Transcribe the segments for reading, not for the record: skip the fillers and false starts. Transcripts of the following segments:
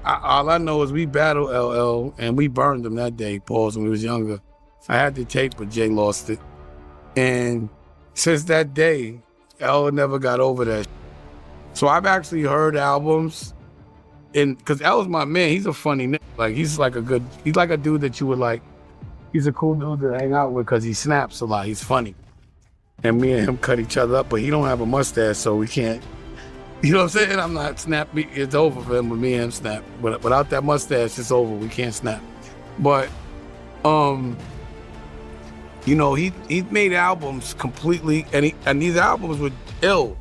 All I know is we battled LL and we burned him that day, pause, when we was younger. I had the tape, but Jay lost it. And since that day, L never got over that. So I've actually heard albums, and because L's my man, he's a funny nigga. Like he's like a dude that you would like. He's a cool dude to hang out with because he snaps a lot. He's funny. And me and him cut each other up, but he don't have a mustache, so we can't. You know what I'm saying? I'm not snap. It's over for him with me and him snap. But without that mustache, it's over. We can't snap. But you know, he made albums completely, and these albums were ill,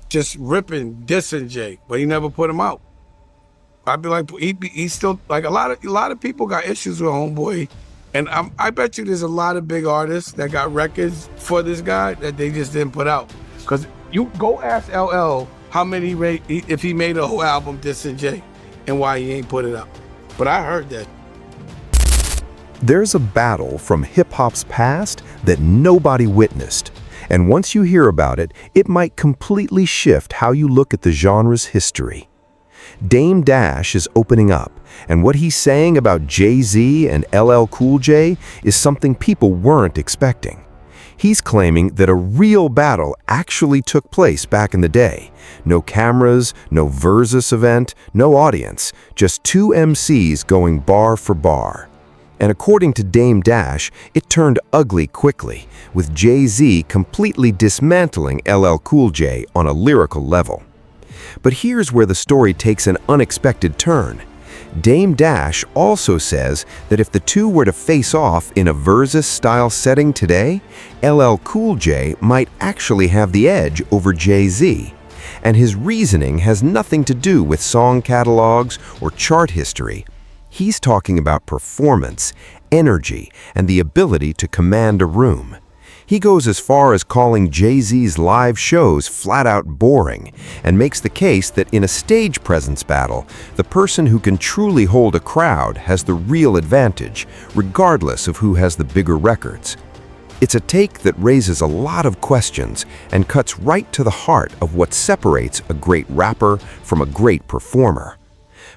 just ripping, dissing Jay, but he never put them out. I'd be like, he's still like a lot of people got issues with Homeboy, and I bet you there's a lot of big artists that got records for this guy that they just didn't put out. Because you go ask LL how many if he made a whole album dissing Jay, and why he ain't put it out. But I heard that. There's a battle from hip-hop's past that nobody witnessed. And once you hear about it, it might completely shift how you look at the genre's history. Dame Dash is opening up, and what he's saying about Jay-Z and LL Cool J is something people weren't expecting. He's claiming that a real battle actually took place back in the day. No cameras, no Verzuz event, no audience, just two MCs going bar for bar. And according to Dame Dash, it turned ugly quickly, with Jay-Z completely dismantling LL Cool J on a lyrical level. But here's where the story takes an unexpected turn. Dame Dash also says that if the two were to face off in a Verzuz-style setting today, LL Cool J might actually have the edge over Jay-Z. And his reasoning has nothing to do with song catalogs or chart history. He's talking about performance, energy, and the ability to command a room. He goes as far as calling Jay-Z's live shows flat-out boring and makes the case that in a stage presence battle, the person who can truly hold a crowd has the real advantage, regardless of who has the bigger records. It's a take that raises a lot of questions and cuts right to the heart of what separates a great rapper from a great performer.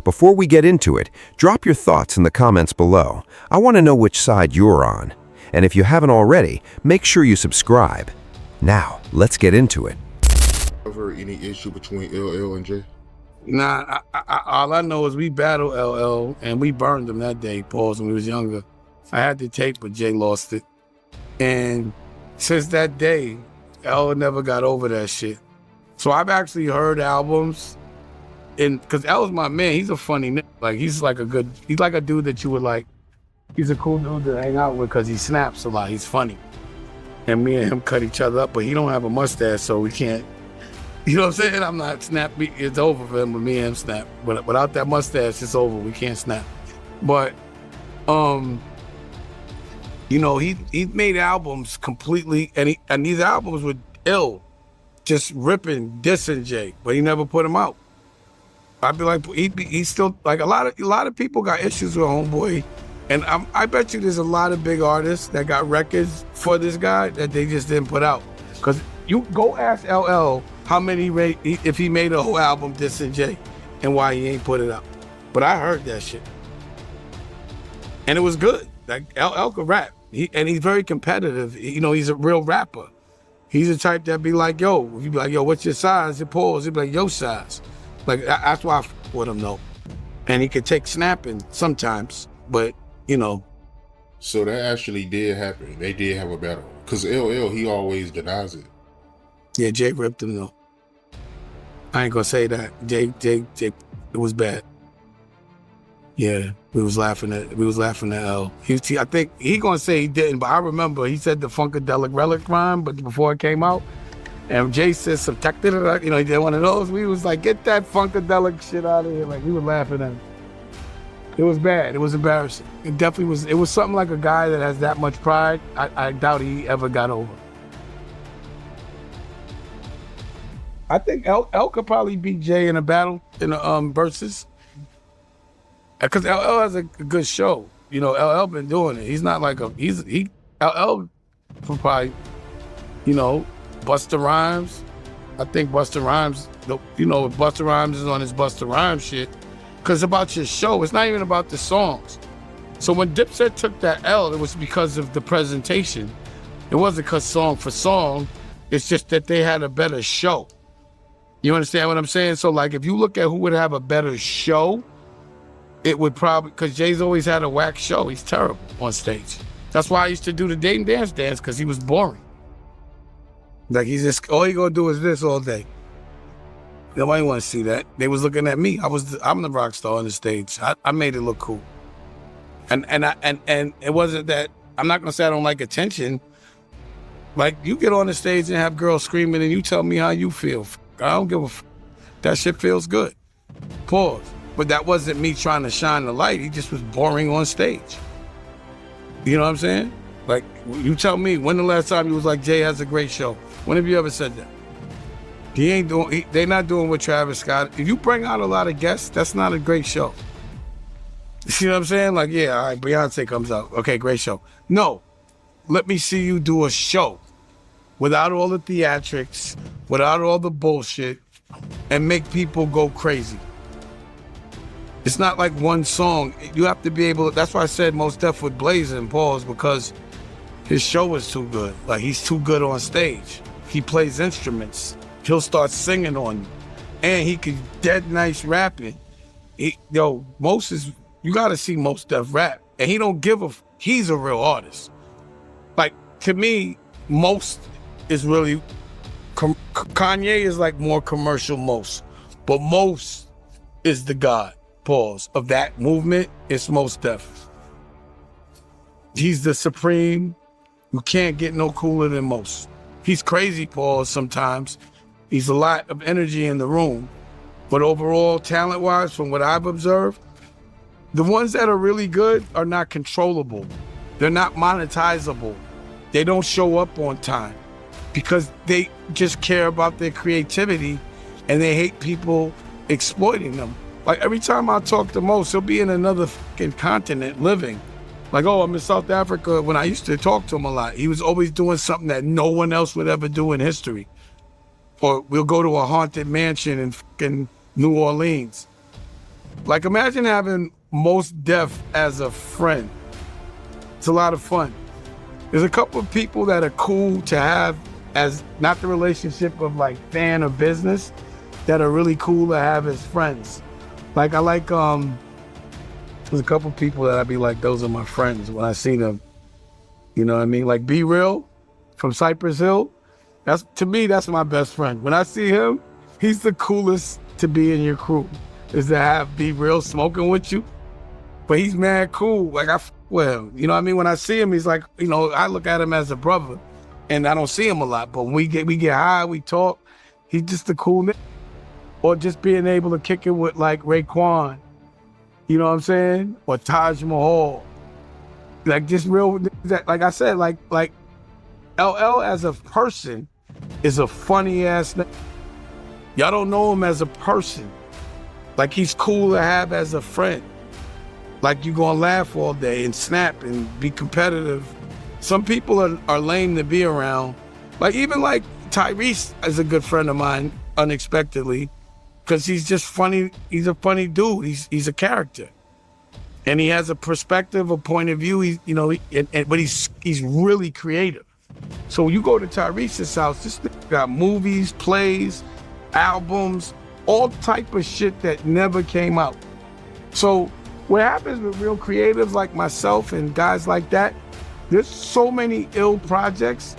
Before we get into it, drop your thoughts in the comments below. I want to know which side you're on. And if you haven't already, make sure you subscribe. Now, let's get into it. Ever any issue between LL and Jay? Nah, all I know is we battled LL and we burned him that day, pause, when we was younger. I had the tape, but Jay lost it. And since that day, L never got over that shit. So I've actually heard albums, and because L's my man, he's a funny nigga. Like he's like a dude that you would like. He's a cool dude to hang out with because he snaps a lot. He's funny. And me and him cut each other up, but he don't have a mustache, so we can't. You know what I'm saying? I'm not snap. It's over for him with me and him snap. But without that mustache, it's over. We can't snap. But you know, he made albums completely, and these albums were ill, just ripping, dissing Jay, but he never put them out. I'd be like, he's still like a lot of people got issues with Homeboy, and I bet you there's a lot of big artists that got records for this guy that they just didn't put out. Because you go ask LL how many if he made a whole album dissing Jay, and why he ain't put it out. But I heard that shit, and it was good. Like LL could rap. And he's very competitive. You know, he's a real rapper. He's the type that be like, yo, if you be like, yo, what's your size? It pulls. He'd be like, yo size. Like, that's why I f with him, though. And he could take snapping sometimes, but, you know. So that actually did happen. They did have a battle. Because LL, he always denies it. Yeah, Jay ripped him, though. I ain't gonna say that. Jay, it was bad. Yeah, we was laughing at L. I think he gonna say he didn't, but I remember he said the Funkadelic Relic rhyme, but before it came out, and Jay said some you know, he did one of those. We was like, get that Funkadelic shit out of here. Like, we were laughing at him. It was bad. It was embarrassing. It definitely was. It was something like a guy that has that much pride. I doubt he ever got over. I think L could probably beat Jay in a battle in a Verzuz. Because LL has a good show. You know, LL been doing it. He's not like LL probably, you know, Busta Rhymes. I think Busta Rhymes, you know, if Busta Rhymes is on his Busta Rhymes shit, Because about your show, it's not even about the songs. So when Dipset took that L, it was because of the presentation. It wasn't because song for song. It's just that they had a better show. You understand what I'm saying? So like if you look at who would have a better show, it would probably, because Jay's always had a whack show. He's terrible on stage. That's why I used to do the Date and Dance because he was boring. Like he's just, all he gonna do is this all day. Nobody want to see that. They was looking at me. I'm the rock star on the stage. I made it look cool. And it wasn't that, I'm not gonna say I don't like attention. Like you get on the stage and have girls screaming and you tell me how you feel. I don't give a f. That shit feels good. Pause. But that wasn't me trying to shine the light. He just was boring on stage. You know what I'm saying? Like, you tell me, when the last time you was like, Jay has a great show? When have you ever said that? They're not doing what Travis Scott. If you bring out a lot of guests, that's not a great show. You see what I'm saying? Like, yeah, all right, Beyonce comes out. Okay, great show. No, let me see you do a show without all the theatrics, without all the bullshit, and make people go crazy. It's not like one song. You have to be able, that's why I said Mos Def with Blaze and Pause, because his show is too good. Like he's too good on stage. He plays instruments. He'll start singing on you. And he could dead nice rapping. Mos is, you gotta see Mos Def rap. And he don't give a, he's a real artist. Like to me, Mos is really, Kanye is like more commercial Mos. But Mos is the god. Pause of that movement. It's Mos Def. He's the supreme. You can't get no cooler than Mos. He's crazy, pause, sometimes. He's a lot of energy in the room. But overall, talent-wise, from what I've observed, the ones that are really good are not controllable. They're not monetizable. They don't show up on time because they just care about their creativity and they hate people exploiting them. Like every time I talk to Mos, he'll be in another fucking continent living. Like, oh, I'm in South Africa. When I used to talk to him a lot, he was always doing something that no one else would ever do in history. Or we'll go to a haunted mansion in fucking New Orleans. Like imagine having Mos Def as a friend. It's a lot of fun. There's a couple of people that are cool to have as not the relationship of like fan or business, that are really cool to have as friends. Like I like, there's a couple people that I'd be like, those are my friends when I see them. You know what I mean? Like Be Real from Cypress Hill. To me, that's my best friend. When I see him, he's the coolest to be in your crew, is to have Be Real smoking with you. But he's mad cool. Like I f with him. You know what I mean? When I see him, he's like, you know, I look at him as a brother and I don't see him a lot, but when we get high, we talk, he's just a cool nigga. Or just being able to kick it with like Raekwon, you know what I'm saying? Or Taj Mahal. Like just real, like I said, like LL as a person is a funny ass nigga. Y'all don't know him as a person. Like he's cool to have as a friend. Like you gonna laugh all day and snap and be competitive. Some people are lame to be around. Like even like Tyrese is a good friend of mine, unexpectedly. Because he's just funny. He's a funny dude. He's a character, and he has a perspective, a point of view. But he's really creative. So when you go to Tyrese's house, this nigga got movies, plays, albums, all type of shit that never came out. So what happens with real creatives like myself and guys like that, there's so many ill projects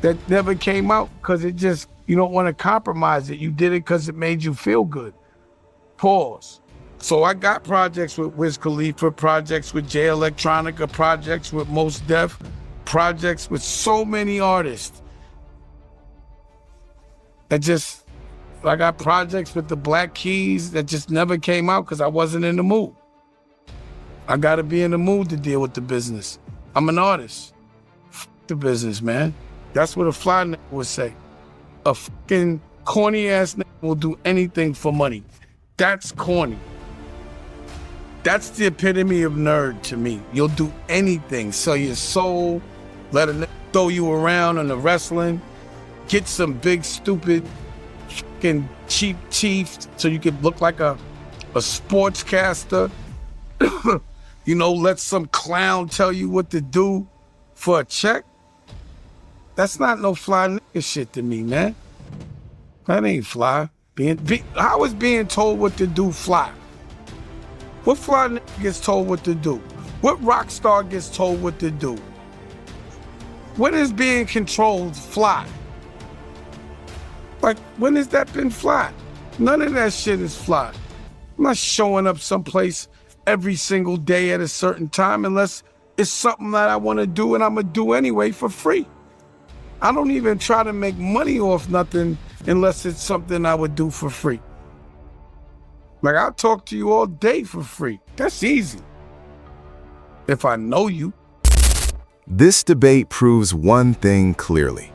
that never came out because it just. You don't want to compromise it. You did it because it made you feel good. Pause. So I got projects with Wiz Khalifa, projects with Jay Electronica, projects with Mos Def, projects with so many artists. I got projects with the Black Keys that just never came out because I wasn't in the mood. I got to be in the mood to deal with the business. I'm an artist. F the business, man. That's what a fly nigga would say. A fucking corny ass nigga will do anything for money. That's corny. That's the epitome of nerd to me. You'll do anything. Sell your soul, let a nigga throw you around on the wrestling, get some big stupid fucking cheap teeth so you can look like a a sportscaster, let some clown tell you what to do for a check. That's not no fly nigga shit to me, man. That ain't fly. How is being told what to do fly? What fly nigga gets told what to do? What rock star gets told what to do? When is being controlled fly? Like, when has that been fly? None of that shit is fly. I'm not showing up someplace every single day at a certain time unless it's something that I want to do and I'm going to do anyway for free. I don't even try to make money off nothing unless it's something I would do for free. Like, I'll talk to you all day for free. That's easy. If I know you. This debate proves one thing clearly.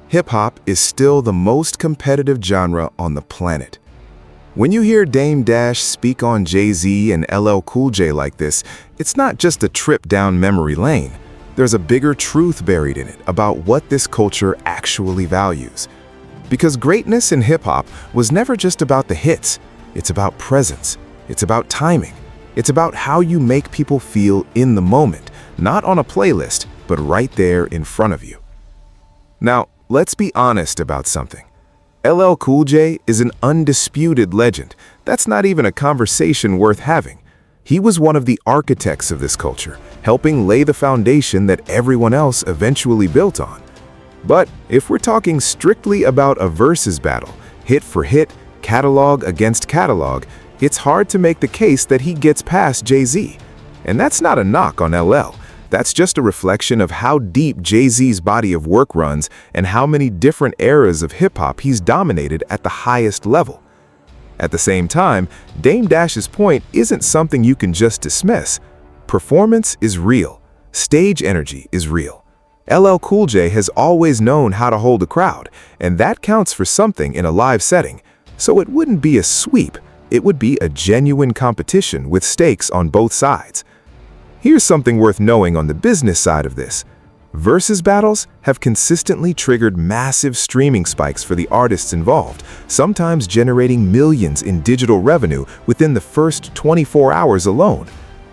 Hip-hop is still the most competitive genre on the planet. When you hear Dame Dash speak on Jay-Z and LL Cool J like this, it's not just a trip down memory lane. There's a bigger truth buried in it about what this culture actually values. Because greatness in hip-hop was never just about the hits. It's about presence. It's about timing. It's about how you make people feel in the moment, not on a playlist, but right there in front of you. Now, let's be honest about something. LL Cool J is an undisputed legend. That's not even a conversation worth having. He was one of the architects of this culture, helping lay the foundation that everyone else eventually built on. But if we're talking strictly about a versus battle, hit for hit, catalog against catalog, it's hard to make the case that he gets past Jay-Z. And that's not a knock on LL. That's just a reflection of how deep Jay-Z's body of work runs and how many different eras of hip-hop he's dominated at the highest level. At the same time, Dame Dash's point isn't something you can just dismiss. Performance is real. Stage energy is real. LL Cool J has always known how to hold a crowd, and that counts for something in a live setting. So it wouldn't be a sweep. It would be a genuine competition with stakes on both sides. Here's something worth knowing on the business side of this. Versus battles have consistently triggered massive streaming spikes for the artists involved, sometimes generating millions in digital revenue within the first 24 hours alone.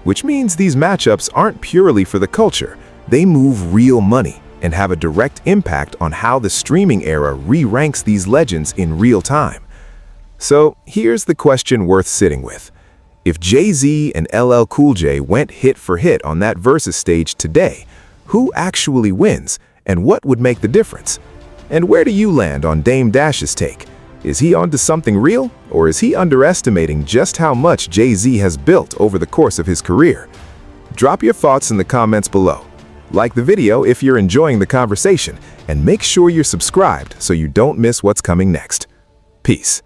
Which means these matchups aren't purely for the culture. They move real money and have a direct impact on how the streaming era re-ranks these legends in real time. So here's the question worth sitting with. If Jay-Z and LL Cool J went hit for hit on that Versus stage today, who actually wins and what would make the difference? And where do you land on Dame Dash's take? Is he onto something real, or is he underestimating just how much Jay-Z has built over the course of his career? Drop your thoughts in the comments below. Like the video if you're enjoying the conversation, and make sure you're subscribed so you don't miss what's coming next. Peace.